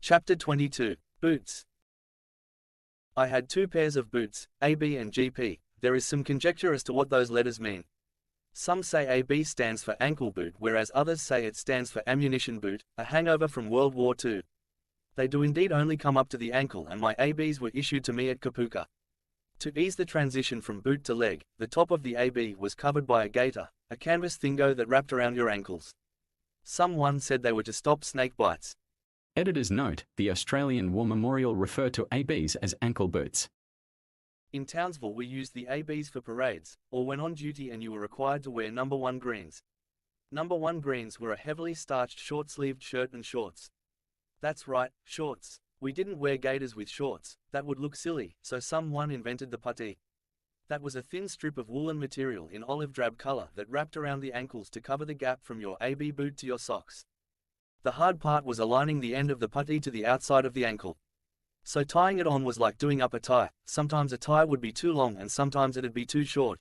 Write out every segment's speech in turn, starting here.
Chapter 22. Boots. I had two pairs of boots, AB and GP. There is some conjecture as to what those letters mean. Some say AB stands for ankle boot, whereas others say it stands for ammunition boot, a hangover from World War II. They do indeed only come up to the ankle, and my ABs were issued to me at Kapooka. To ease the transition from boot to leg, the top of the AB was covered by a gaiter, a canvas thingo that wrapped around your ankles. Someone said they were to stop snake bites. Editor's note: the Australian War Memorial referred to ABs as ankle boots. In Townsville we used the ABs for parades, or when on duty and you were required to wear number 1 greens. Number 1 greens were a heavily starched short-sleeved shirt and shorts. That's right, shorts. We didn't wear gaiters with shorts, that would look silly, so someone invented the putty. That was a thin strip of woolen material in olive drab color that wrapped around the ankles to cover the gap from your AB boot to your socks. The hard part was aligning the end of the putty to the outside of the ankle. So tying it on was like doing up a tie. Sometimes a tie would be too long and sometimes it'd be too short.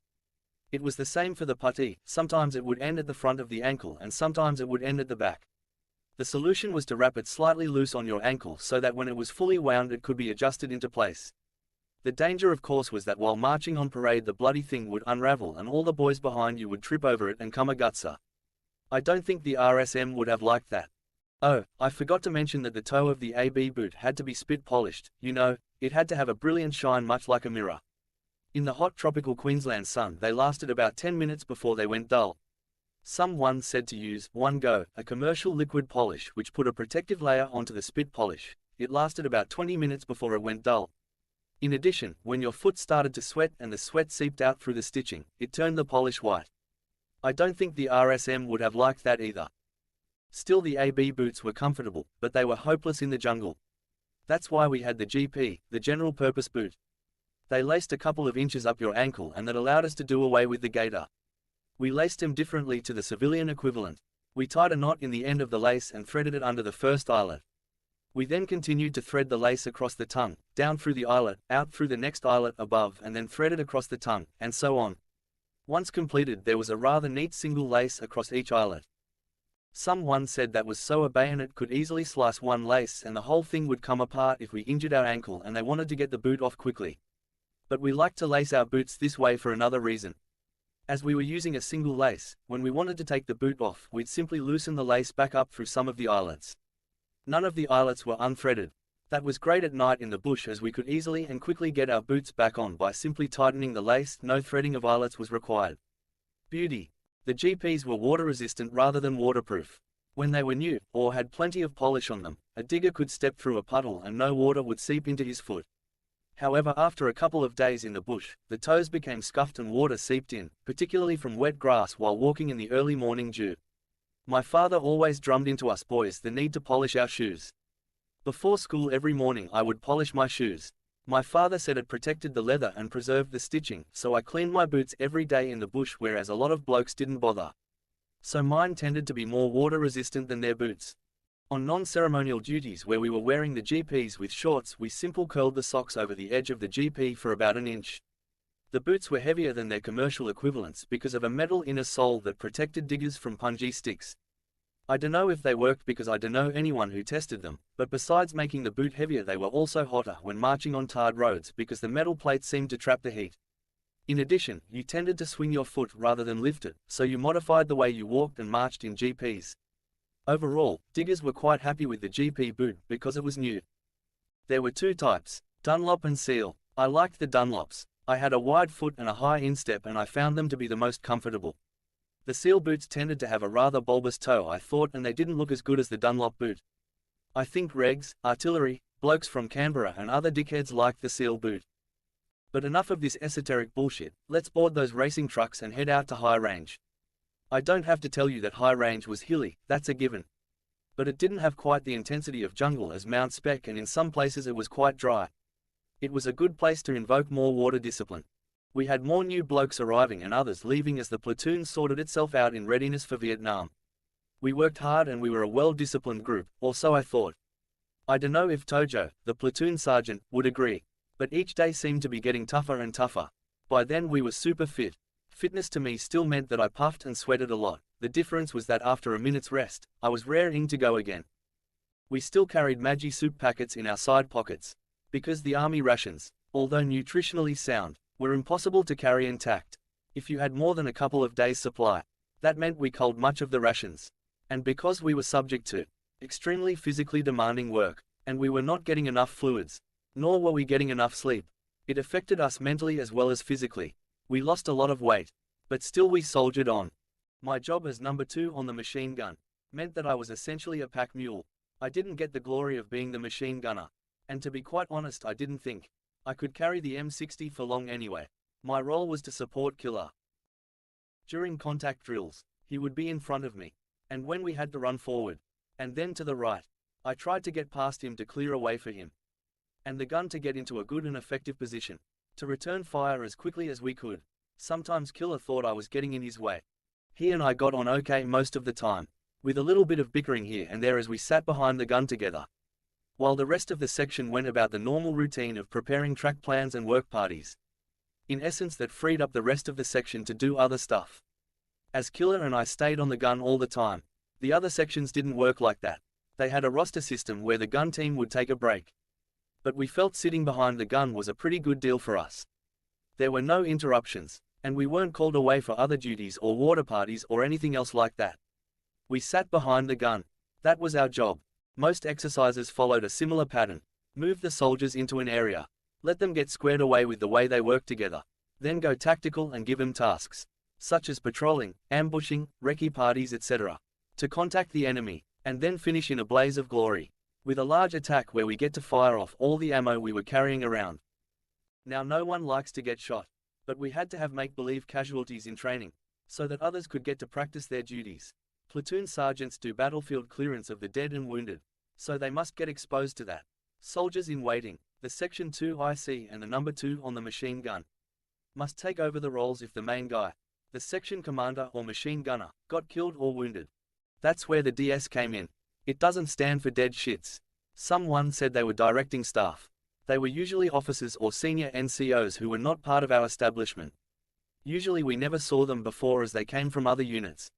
It was the same for the putty. Sometimes it would end at the front of the ankle and sometimes it would end at the back. The solution was to wrap it slightly loose on your ankle so that when it was fully wound it could be adjusted into place. The danger of course was that while marching on parade the bloody thing would unravel and all the boys behind you would trip over it and come a gutser. I don't think the RSM would have liked that. Oh, I forgot to mention that the toe of the AB boot had to be spit polished, you know, it had to have a brilliant shine much like a mirror. In the hot tropical Queensland sun they lasted about 10 minutes before they went dull. Someone said to use One Go, a commercial liquid polish which put a protective layer onto the spit polish. It lasted about 20 minutes before it went dull. In addition, when your foot started to sweat and the sweat seeped out through the stitching, it turned the polish white. I don't think the RSM would have liked that either. Still, the AB boots were comfortable, but they were hopeless in the jungle. That's why we had the GP, the general purpose boot. They laced a couple of inches up your ankle and that allowed us to do away with the gaiter. We laced them differently to the civilian equivalent. We tied a knot in the end of the lace and threaded it under the first eyelet. We then continued to thread the lace across the tongue, down through the eyelet, out through the next eyelet above and then threaded across the tongue, and so on. Once completed there was a rather neat single lace across each eyelet. Someone said that was so a bayonet could easily slice one lace and the whole thing would come apart if we injured our ankle and they wanted to get the boot off quickly. But we liked to lace our boots this way for another reason. As we were using a single lace, when we wanted to take the boot off we'd simply loosen the lace back up through some of the eyelets. None of the eyelets were unthreaded. That was great at night in the bush as we could easily and quickly get our boots back on by simply tightening the lace. No threading of eyelets was required. Beauty. The GPs were water resistant rather than waterproof. When they were new, or had plenty of polish on them, a digger could step through a puddle and no water would seep into his foot. However, after a couple of days in the bush, the toes became scuffed and water seeped in, particularly from wet grass while walking in the early morning dew. My father always drummed into us boys the need to polish our shoes. Before school every morning I would polish my shoes. My father said it protected the leather and preserved the stitching, so I cleaned my boots every day in the bush, whereas a lot of blokes didn't bother. So mine tended to be more water resistant than their boots. On non-ceremonial duties where we were wearing the GPs with shorts, we simple curled the socks over the edge of the GP for about an inch. The boots were heavier than their commercial equivalents because of a metal inner sole that protected diggers from punji sticks. I dunno if they worked because I dunno anyone who tested them, but besides making the boot heavier they were also hotter when marching on tarred roads because the metal plate seemed to trap the heat. In addition, you tended to swing your foot rather than lift it, so you modified the way you walked and marched in GPs. Overall, diggers were quite happy with the GP boot because it was new. There were two types, Dunlop and Seal. I liked the Dunlops. I had a wide foot and a high instep and I found them to be the most comfortable. The Seal boots tended to have a rather bulbous toe I thought, and they didn't look as good as the Dunlop boot. I think regs, artillery, blokes from Canberra and other dickheads liked the Seal boot. But enough of this esoteric bullshit, let's board those racing trucks and head out to high range. I don't have to tell you that high range was hilly, that's a given. But it didn't have quite the intensity of jungle as Mt Spec, and in some places it was quite dry. It was a good place to invoke more water discipline. We had more new blokes arriving and others leaving as the platoon sorted itself out in readiness for Vietnam. We worked hard and we were a well-disciplined group, or so I thought. I dunno if Tojo, the platoon sergeant, would agree. But each day seemed to be getting tougher and tougher. By then we were super fit. Fitness to me still meant that I puffed and sweated a lot. The difference was that after a minute's rest, I was raring to go again. We still carried Maggi soup packets in our side pockets, because the army rations, although nutritionally sound, were impossible to carry intact. If you had more than a couple of days' supply, that meant we culled much of the rations. And because we were subject to extremely physically demanding work, and we were not getting enough fluids, nor were we getting enough sleep, it affected us mentally as well as physically. We lost a lot of weight, but still we soldiered on. My job as number 2 on the machine gun meant that I was essentially a pack mule. I didn't get the glory of being the machine gunner, and to be quite honest, I didn't think I could carry the M60 for long anyway. My role was to support Killer. During contact drills, he would be in front of me, and when we had to run forward, and then to the right, I tried to get past him to clear a way for him, and the gun to get into a good and effective position, to return fire as quickly as we could. Sometimes Killer thought I was getting in his way. He and I got on okay most of the time, with a little bit of bickering here and there as we sat behind the gun together, while the rest of the section went about the normal routine of preparing track plans and work parties. In essence, that freed up the rest of the section to do other stuff. As Killer and I stayed on the gun all the time, the other sections didn't work like that. They had a roster system where the gun team would take a break. But we felt sitting behind the gun was a pretty good deal for us. There were no interruptions, and we weren't called away for other duties or water parties or anything else like that. We sat behind the gun. That was our job. Most exercises followed a similar pattern. Move the soldiers into an area, let them get squared away with the way they work together, then go tactical and give them tasks, such as patrolling, ambushing, recce parties, etc., to contact the enemy, and then finish in a blaze of glory, with a large attack where we get to fire off all the ammo we were carrying around. Now, no one likes to get shot, but we had to have make-believe casualties in training, so that others could get to practice their duties. Platoon sergeants do battlefield clearance of the dead and wounded, so they must get exposed to that. Soldiers in waiting, the Section 2 IC and the number 2 on the machine gun, must take over the roles if the main guy, the section commander or machine gunner, got killed or wounded. That's where the DS came in. It doesn't stand for dead shits. Someone said they were directing staff. They were usually officers or senior NCOs who were not part of our establishment. Usually we never saw them before as they came from other units.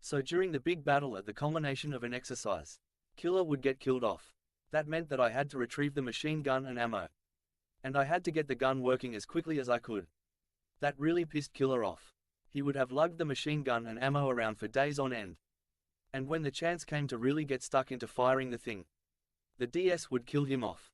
So during the big battle at the culmination of an exercise, Killer would get killed off. That meant that I had to retrieve the machine gun and ammo. And I had to get the gun working as quickly as I could. That really pissed Killer off. He would have lugged the machine gun and ammo around for days on end. And when the chance came to really get stuck into firing the thing, the DS would kill him off.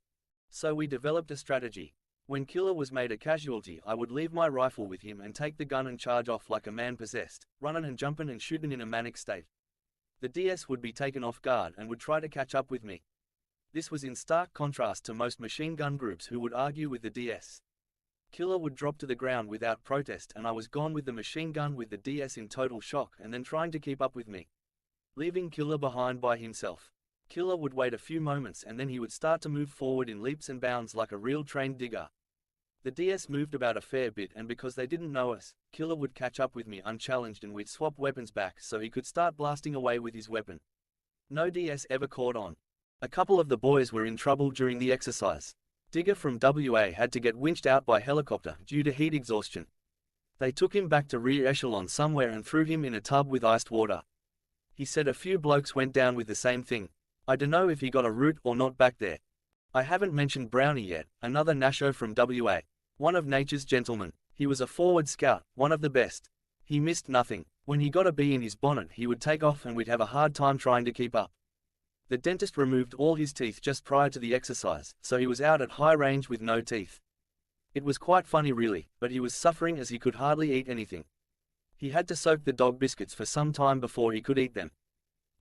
So we developed a strategy. When Killer was made a casualty, I would leave my rifle with him and take the gun and charge off like a man possessed, running and jumping and shooting in a manic state. The DS would be taken off guard and would try to catch up with me. This was in stark contrast to most machine gun groups who would argue with the DS. Killer would drop to the ground without protest and I was gone with the machine gun with the DS in total shock and then trying to keep up with me, leaving Killer behind by himself. Killer would wait a few moments and then he would start to move forward in leaps and bounds like a real trained digger. The DS moved about a fair bit and because they didn't know us, Killer would catch up with me unchallenged and we'd swap weapons back so he could start blasting away with his weapon. No DS ever caught on. A couple of the boys were in trouble during the exercise. Digger from WA had to get winched out by helicopter due to heat exhaustion. They took him back to rear echelon somewhere and threw him in a tub with iced water. He said a few blokes went down with the same thing. I dunno if he got a root or not back there. I haven't mentioned Brownie yet, another Nasho from WA. One of nature's gentlemen. He was a forward scout, one of the best. He missed nothing. When he got a bee in his bonnet he would take off and we'd have a hard time trying to keep up. The dentist removed all his teeth just prior to the exercise, so he was out at high range with no teeth. It was quite funny really, but he was suffering as he could hardly eat anything. He had to soak the dog biscuits for some time before he could eat them.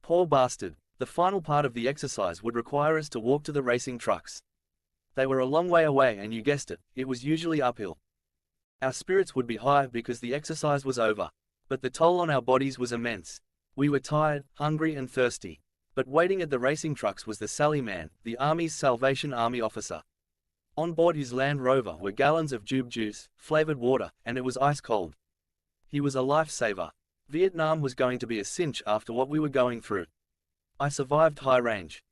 Poor bastard. The final part of the exercise would require us to walk to the racing trucks. They were a long way away and you guessed it, it was usually uphill. Our spirits would be high because the exercise was over, but the toll on our bodies was immense. We were tired, hungry and thirsty. But waiting at the racing trucks was the Sally Man, the Army's Salvation Army officer. On board his Land Rover were gallons of jube juice, flavored water, and it was ice cold. He was a lifesaver. Vietnam was going to be a cinch after what we were going through. I survived high range,